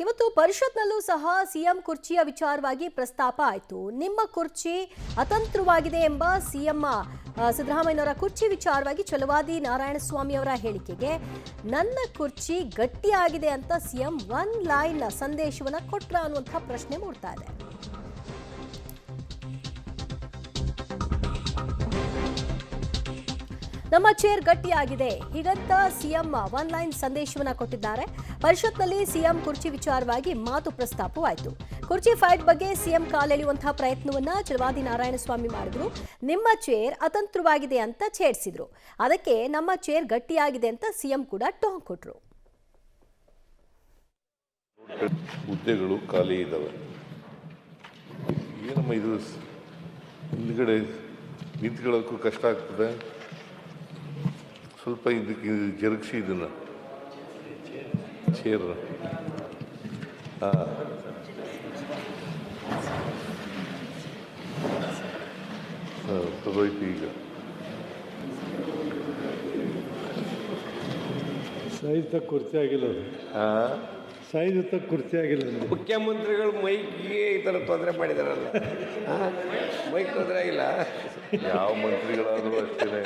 ಇವತ್ತು ಪರಿಷತ್ನಲ್ಲೂ ಸಹ ಸಿಎಂ ಕುರ್ಚಿಯ ವಿಚಾರವಾಗಿ ಪ್ರಸ್ತಾಪ ಆಯಿತು. ನಿಮ್ಮ ಕುರ್ಚಿ ಅತಂತ್ರವಾಗಿದೆ ಎಂಬ ಸಿಎಂ ಸಿದ್ದರಾಮಯ್ಯನವರ ಕುರ್ಚಿ ವಿಚಾರವಾಗಿ ಛಲವಾದಿ ನಾರಾಯಣಸ್ವಾಮಿ ಅವರ ಹೇಳಿಕೆಗೆ ನನ್ನ ಕುರ್ಚಿ ಗಟ್ಟಿಯಾಗಿದೆ ಅಂತ ಸಿಎಂ ಒನ್ ಲೈನ್ ಸಂದೇಶವನ್ನ ಕೊಟ್ರ ಅನ್ನುವಂಥ ಪ್ರಶ್ನೆ ಮೂಡ್ತಾ ಇದೆ. ನಮ್ಮ ಚೇರ್ ಗಟ್ಟಿಯಾಗಿದೆ ಹೀಗಂತ ಸಿಎಂ ಒನ್ ಲೈನ್ ಸಂದೇಶವನ್ನ ಕೊಟ್ಟಿದ್ದಾರೆ. ಪರಿಷತ್ನಲ್ಲಿ ಸಿಎಂ ಕುರ್ಚಿ ವಿಚಾರವಾಗಿ ಮಾತು ಪ್ರಸ್ತಾಪವಾಯಿತು. ಕುರ್ಚಿ ಫೈಟ್ ಬಗ್ಗೆ ಸಿಎಂ ಕಾಲೆಳೆಯುವಂತಹ ಪ್ರಯತ್ನವನ್ನ ಛಲವಾದಿ ನಾರಾಯಣಸ್ವಾಮಿ ಮಾಡಿದ್ರು. ನಿಮ್ಮ ಚೇರ್ ಅತಂತ್ರವಾಗಿದೆ ಅಂತ ಛೇಡಿಸಿದ್ರು. ಅದಕ್ಕೆ ನಮ್ಮ ಚೇರ್ ಗಟ್ಟಿಯಾಗಿದೆ ಅಂತ ಸಿಎಂ ಕೂಡ ಟಾಂಗ್ ಕೊಟ್ರು. ಹುದ್ದೆಗಳು ಖಾಲಿ ಇದ್ದಾವೆ. ಏನಮ್ಮ ಇದು ಹಿಂದ್ಗಡೆ ನಿಂತ್ಕೊಳ್ಳೋಕ್ಕೂ ಕಷ್ಟ ಆಗ್ತದೆ. ಸ್ವಲ್ಪ ಇದಕ್ಕೆ ಜರುಗಿಸಿ ಇದನ್ನು ಚೇರ್ ತಗೋಯ್ತು. ಈಗ ಸೈಜ್ ತಕ್ಕ ಕುರ್ಚಿ ಆಗಿಲ್ಲ. ಸೈಜ್ ತಕ್ಕ ಕುರ್ಚಿ ಆಗಿಲ್ಲ. ಮುಖ್ಯಮಂತ್ರಿಗಳು ಮೈಕ್ಗೆ ಈ ಥರ ತೊಂದರೆ ಮಾಡಿದಾರಲ್ಲ, ಮೈಕ್ ತೊಂದರೆ ಆಗಿಲ್ಲ. ಯಾವ ಮಂತ್ರಿಗಳಾದರೂ ಅಷ್ಟೇ,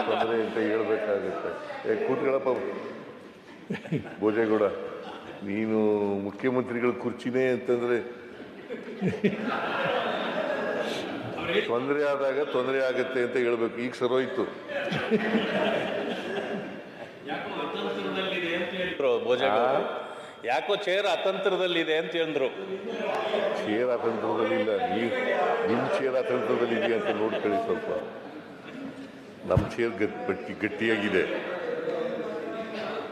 ತೊಂದರೆ ಅಂತ ಹೇಳ್ಬೇಕಾಗುತ್ತೆ. ಕೂತ್ಗಳಪ್ಪ ಭೋಜೇಗೌಡ, ನೀನು ಮುಖ್ಯಮಂತ್ರಿಗಳ ಕುರ್ಚಿನೇ ಅಂತಂದ್ರೆ ತೊಂದರೆ ಆದಾಗ ತೊಂದರೆ ಆಗುತ್ತೆ ಅಂತ ಹೇಳ್ಬೇಕು. ಈಗ ಸರೋಯ್ತು. ಯಾಕೋ ಚೇರ್ ಅತಂತ್ರದಲ್ಲಿದೆ ಅಂತ ಹೇಳಿದ್ರು. ಚೇರ್ ಅತಂತ್ರದಲ್ಲಿಲ್ಲ, ನಿಮ್ಮ ಚೇರ್ ಅತಂತ್ರದಲ್ಲಿ ಇದೆಯಾ ಅಂತ ನೋಡ್ಕೊಳ್ಳಿ. ಸ್ವಲ್ಪ ನಮ್ಮ ಚೇರ್ ಗಟ್ಟಿಯಾಗಿದೆ,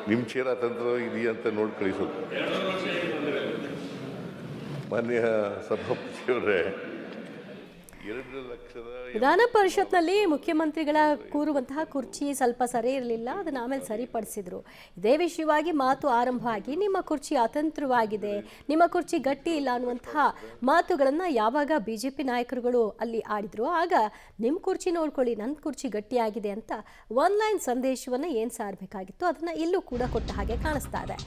ನಿಮ್ಮ ಚೇರ್ ಅತಂತ್ರ ಇದೆಯಾ ಅಂತ ನೋಡ್ಕೊಳ್ಳಿ. ಸ್ವಲ್ಪ ಮಾನ್ಯ ಸಭಾಪತಿಯವರೇ, 2 ಲಕ್ಷದ ವಿಧಾನ ಪರಿಷತ್ನಲ್ಲಿ ಮುಖ್ಯಮಂತ್ರಿಗಳ ಕೂರುವಂತಹ ಕುರ್ಚಿ ಸ್ವಲ್ಪ ಸರಿ ಇರಲಿಲ್ಲ, ಅದನ್ನ ಆಮೇಲೆ ಸರಿಪಡಿಸಿದ್ರು. ಇದೇ ವಿಷಯವಾಗಿ ಮಾತು ಆರಂಭ ಆಗಿ ನಿಮ್ಮ ಕುರ್ಚಿ ಅತಂತ್ರವಾಗಿದೆ, ನಿಮ್ಮ ಕುರ್ಚಿ ಗಟ್ಟಿ ಇಲ್ಲ ಅನ್ನುವಂತಹ ಮಾತುಗಳನ್ನ ಯಾವಾಗ ಬಿಜೆಪಿ ನಾಯಕರುಗಳು ಅಲ್ಲಿ ಆಡಿದ್ರು, ಆಗ ನಿಮ್ಮ ಕುರ್ಚಿ ನೋಡ್ಕೊಳ್ಳಿ, ನನ್ನ ಕುರ್ಚಿ ಗಟ್ಟಿಯಾಗಿದೆ ಅಂತ ಒನ್ ಲೈನ್ ಸಂದೇಶವನ್ನ ಏನ್ ಸಾರಬೇಕಾಗಿತ್ತು ಅದನ್ನ ಇಲ್ಲೂ ಕೂಡ ಕೊಟ್ಟ ಹಾಗೆ ಕಾಣಿಸ್ತಾ ಇದೆ.